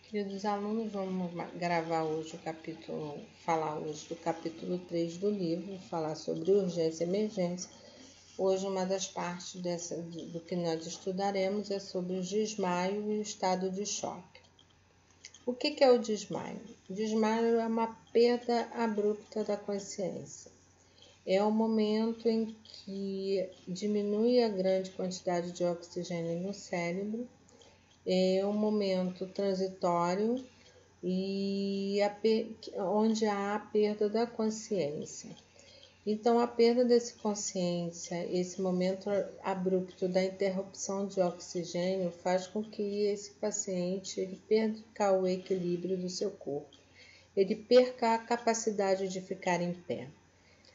Queridos alunos, vamos gravar hoje falar hoje do capítulo 3 do livro, falar sobre urgência e emergência. Hoje uma das partes do que nós estudaremos é sobre o desmaio e o estado de choque. O que é o desmaio? O desmaio é uma perda abrupta da consciência. É o momento em que diminui a grande quantidade de oxigênio no cérebro. É um momento transitório e onde há a perda da consciência. Então, a perda dessa consciência, esse momento abrupto da interrupção de oxigênio faz com que esse paciente perca o equilíbrio do seu corpo. Ele perca a capacidade de ficar em pé.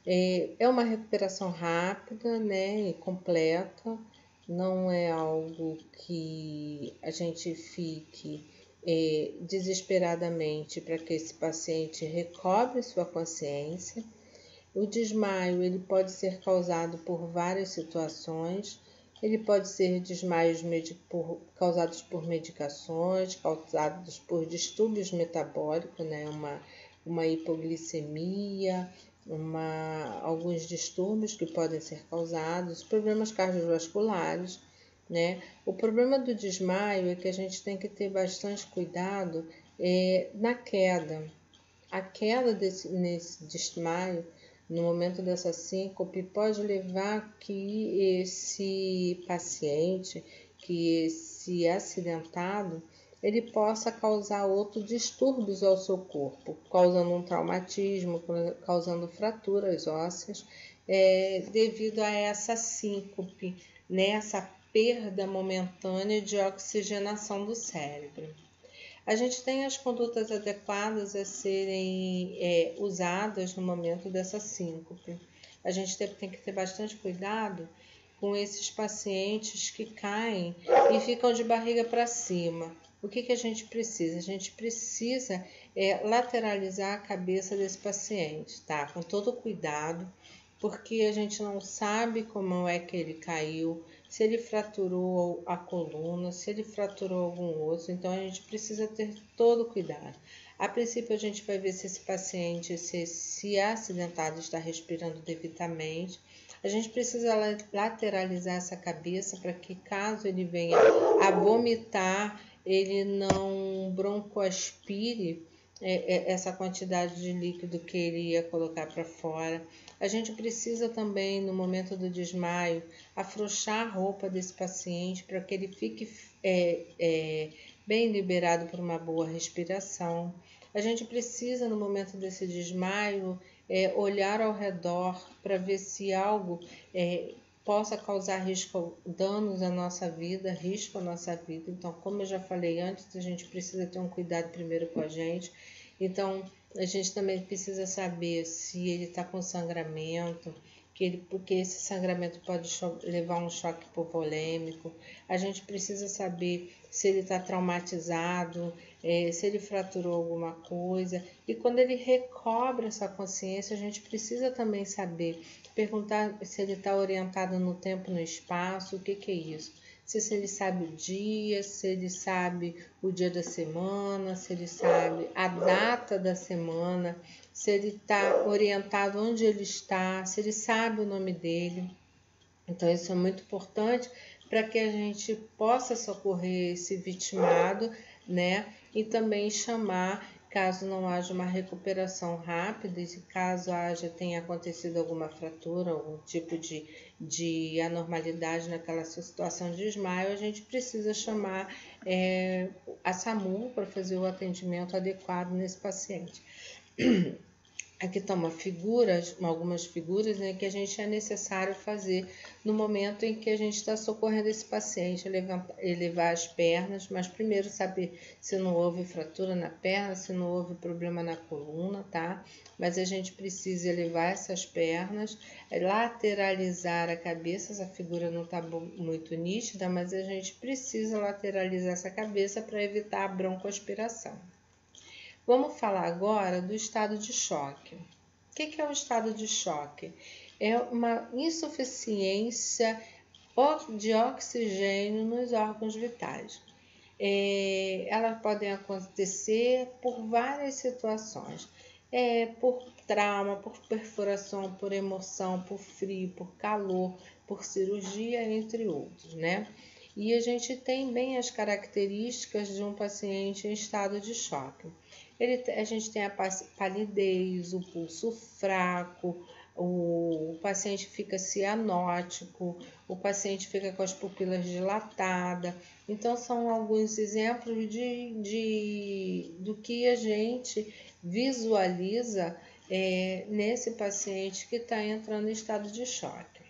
É uma recuperação rápida, né, e completa. Não é algo que a gente fique desesperadamente para que esse paciente recobre sua consciência. O desmaio ele pode ser causado por várias situações. Ele pode ser desmaios causados por medicações, causados por distúrbios metabólicos, né, uma hipoglicemia, alguns distúrbios que podem ser causados, problemas cardiovasculares, né? O problema do desmaio é que a gente tem que ter bastante cuidado na queda. A queda nesse desmaio, no momento dessa síncope, pode levar que esse paciente, que esse acidentado, ele possa causar outros distúrbios ao seu corpo, causando um traumatismo, causando fraturas ósseas, devido a essa síncope, né, essa perda momentânea de oxigenação do cérebro. A gente tem as condutas adequadas a serem usadas no momento dessa síncope. A gente tem que ter bastante cuidado com esses pacientes que caem e ficam de barriga para cima. O que a gente precisa? A gente precisa lateralizar a cabeça desse paciente, tá? Com todo cuidado, porque a gente não sabe como é que ele caiu, se ele fraturou a coluna, se ele fraturou algum osso, então a gente precisa ter todo cuidado. A princípio a gente vai ver se esse paciente, se acidentado, está respirando devidamente. A gente precisa lateralizar essa cabeça para que, caso ele venha a vomitar, ele não broncoaspire essa quantidade de líquido que ele ia colocar para fora. A gente precisa também, no momento do desmaio, afrouxar a roupa desse paciente para que ele fique bem liberado por uma boa respiração. A gente precisa, no momento desse desmaio, olhar ao redor para ver se algo possa causar danos à nossa vida, risco à nossa vida. Então, como eu já falei antes, a gente precisa ter um cuidado primeiro com a gente. Então, a gente também precisa saber se ele está com sangramento, porque esse sangramento pode levar a um choque hipovolêmico. A gente precisa saber se ele está traumatizado, se ele fraturou alguma coisa. E quando ele recobra essa consciência, a gente precisa também saber, perguntar se ele está orientado no tempo e no espaço, o que é isso. Se ele sabe o dia, se ele sabe o dia da semana, se ele sabe a data da semana, se ele está orientado onde ele está, se ele sabe o nome dele. Então, isso é muito importante para que a gente possa socorrer esse vitimado, né? E também chamar, caso não haja uma recuperação rápida, e caso tenha acontecido alguma fratura, algum tipo de anormalidade naquela situação de desmaio, a gente precisa chamar a SAMU para fazer o atendimento adequado nesse paciente. Aqui estão algumas figuras, né, que a gente é necessário fazer no momento em que a gente está socorrendo esse paciente, elevar as pernas, mas primeiro saber se não houve fratura na perna, se não houve problema na coluna, tá? Mas a gente precisa elevar essas pernas, lateralizar a cabeça. Essa figura não está muito nítida, mas a gente precisa lateralizar essa cabeça para evitar a broncoaspiração. Vamos falar agora do estado de choque. O que é o estado de choque? É uma insuficiência de oxigênio nos órgãos vitais. Elas podem acontecer por várias situações. Por trauma, por perfuração, por emoção, por frio, por calor, por cirurgia, entre outros, né? E a gente tem bem as características de um paciente em estado de choque. A gente tem a palidez, o pulso fraco, o paciente fica cianótico, o paciente fica com as pupilas dilatadas. Então, são alguns exemplos do que a gente visualiza nesse paciente que está entrando em estado de choque.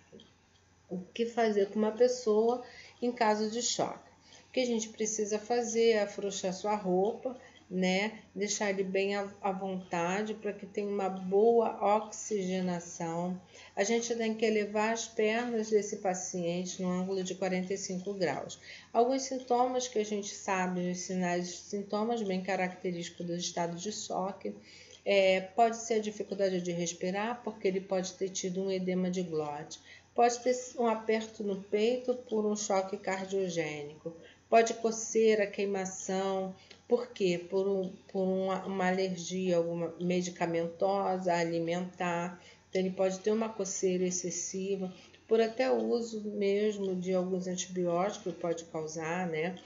O que fazer com uma pessoa em caso de choque? O que a gente precisa fazer é afrouxar sua roupa, né? Deixar ele bem à vontade para que tenha uma boa oxigenação. A gente tem que elevar as pernas desse paciente no ângulo de 45 graus. Alguns sintomas que a gente sabe, os sintomas bem característicos do estado de choque, pode ser a dificuldade de respirar, porque ele pode ter tido um edema de glote. Pode ter um aperto no peito por um choque cardiogênico. Pode coceira, queimação. Por quê? Por uma alergia alguma medicamentosa, alimentar. Então, ele pode ter uma coceira excessiva, por até o uso mesmo de alguns antibióticos pode causar, né?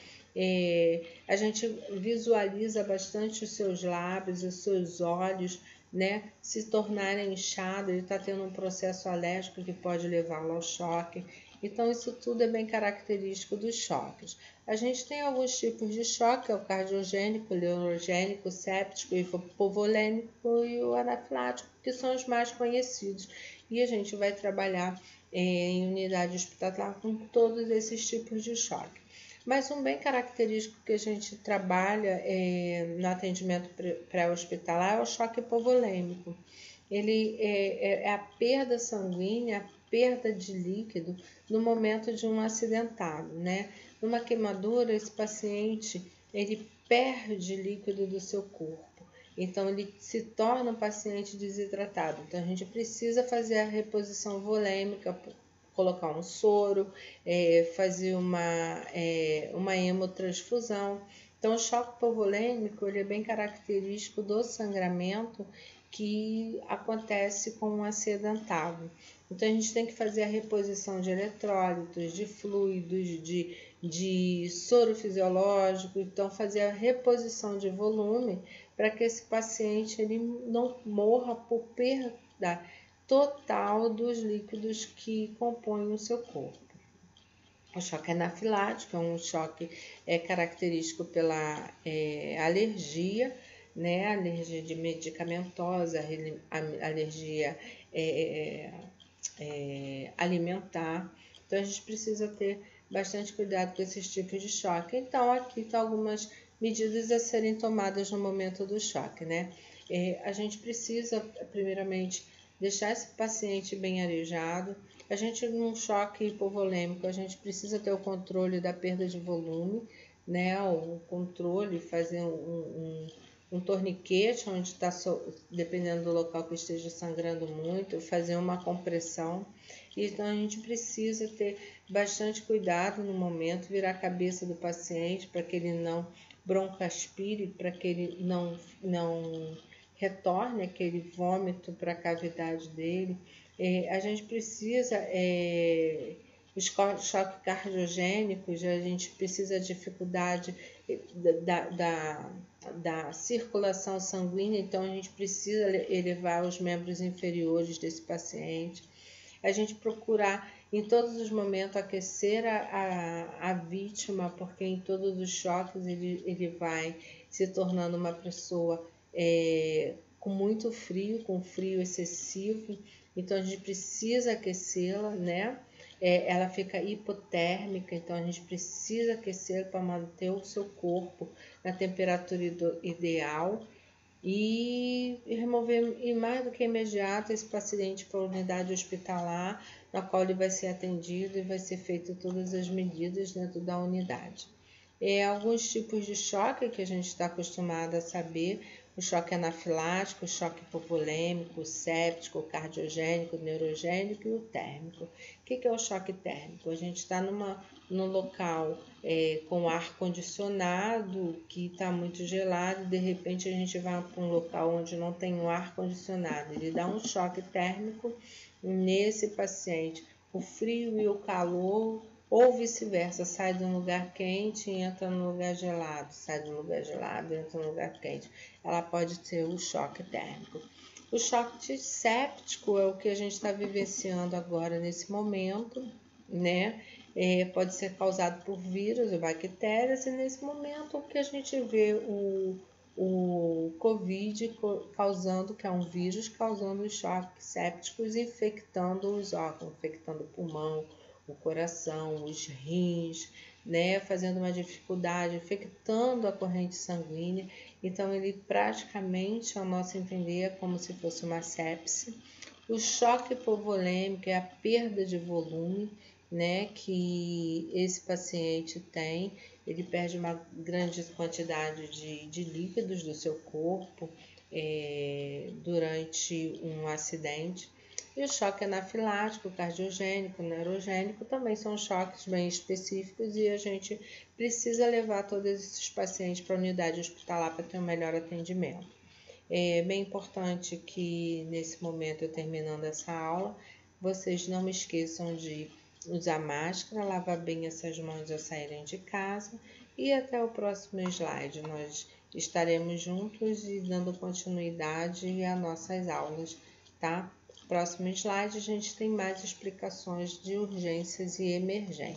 A gente visualiza bastante os seus lábios, os seus olhos, né, se tornarem inchados, ele está tendo um processo alérgico que pode levá-lo ao choque. Então, isso tudo é bem característico dos choques. A gente tem alguns tipos de choque, o cardiogênico, o neurogênico, o séptico, o hipovolêmico e o anafilático, que são os mais conhecidos. E a gente vai trabalhar em unidade hospitalar com todos esses tipos de choque. Mas um bem característico que a gente trabalha no atendimento pré-hospitalar é o choque hipovolêmico. Ele é a perda sanguínea, a perda de líquido no momento de um acidentado, né? Numa queimadura, esse paciente ele perde líquido do seu corpo. Então, ele se torna um paciente desidratado. Então, a gente precisa fazer a reposição volêmica, colocar um soro, fazer uma hemotransfusão. Então, o choque hipovolêmico ele é bem característico do sangramento que acontece com um acidentado. Então, a gente tem que fazer a reposição de eletrólitos, de fluidos, de soro fisiológico. Então, fazer a reposição de volume para que esse paciente ele não morra por perda total dos líquidos que compõem o seu corpo. O choque anafilático é um choque característico pela alergia, né? Alergia de medicamentosa, alergia alimentar. Então, a gente precisa ter bastante cuidado com esses tipos de choque. Então, aqui estão algumas medidas a serem tomadas no momento do choque, né? A gente precisa, primeiramente, deixar esse paciente bem arejado. A gente, num choque hipovolêmico, a gente precisa ter o controle da perda de volume, né? O controle, fazer um torniquete, onde está, dependendo do local que esteja sangrando muito, fazer uma compressão. Então, a gente precisa ter bastante cuidado no momento, virar a cabeça do paciente para que ele não broncoaspire, para que ele não retorne aquele vômito para a cavidade dele. A gente precisa, os choques cardiogênicos, a gente precisa de dificuldade da circulação sanguínea, então a gente precisa elevar os membros inferiores desse paciente. A gente procurar em todos os momentos aquecer a vítima, porque em todos os choques ele vai se tornando uma pessoa com muito frio, com frio excessivo. Então, a gente precisa aquecê-la, né? Ela fica hipotérmica, então a gente precisa aquecê-la para manter o seu corpo na temperatura ideal e remover, e mais do que imediato, esse paciente para a unidade hospitalar, na qual ele vai ser atendido e vai ser feito todas as medidas dentro da unidade. Alguns tipos de choque que a gente está acostumado a saber, o choque anafilático, o choque hipovolêmico, o séptico, o cardiogênico, o neurogênico e o térmico. O que é o choque térmico? A gente está num local com ar condicionado que está muito gelado e de repente a gente vai para um local onde não tem um ar condicionado. Ele dá um choque térmico nesse paciente. O frio e o calor, ou vice-versa, sai de um lugar quente e entra no lugar gelado, sai de um lugar gelado e entra no lugar quente. Ela pode ter o choque térmico. O choque séptico é o que a gente está vivenciando agora nesse momento, né? Pode ser causado por vírus ou bactérias, e nesse momento o que a gente vê o Covid causando, que é um vírus, causando os choques sépticos, infectando os órgãos, infectando o pulmão, o coração, os rins, né, fazendo uma dificuldade, infectando a corrente sanguínea. Então, ele praticamente, ao nosso entender, é como se fosse uma sepse. O choque hipovolêmico é a perda de volume, né, que esse paciente tem. Ele perde uma grande quantidade de líquidos do seu corpo durante um acidente. E o choque anafilático, cardiogênico, neurogênico também são choques bem específicos e a gente precisa levar todos esses pacientes para a unidade hospitalar para ter um melhor atendimento. É bem importante que nesse momento, eu terminando essa aula, vocês não esqueçam de usar máscara, lavar bem essas mãos ao saírem de casa e até o próximo slide. Nós estaremos juntos e dando continuidade às nossas aulas, tá? Próximo slide, a gente tem mais explicações de urgências e emergências.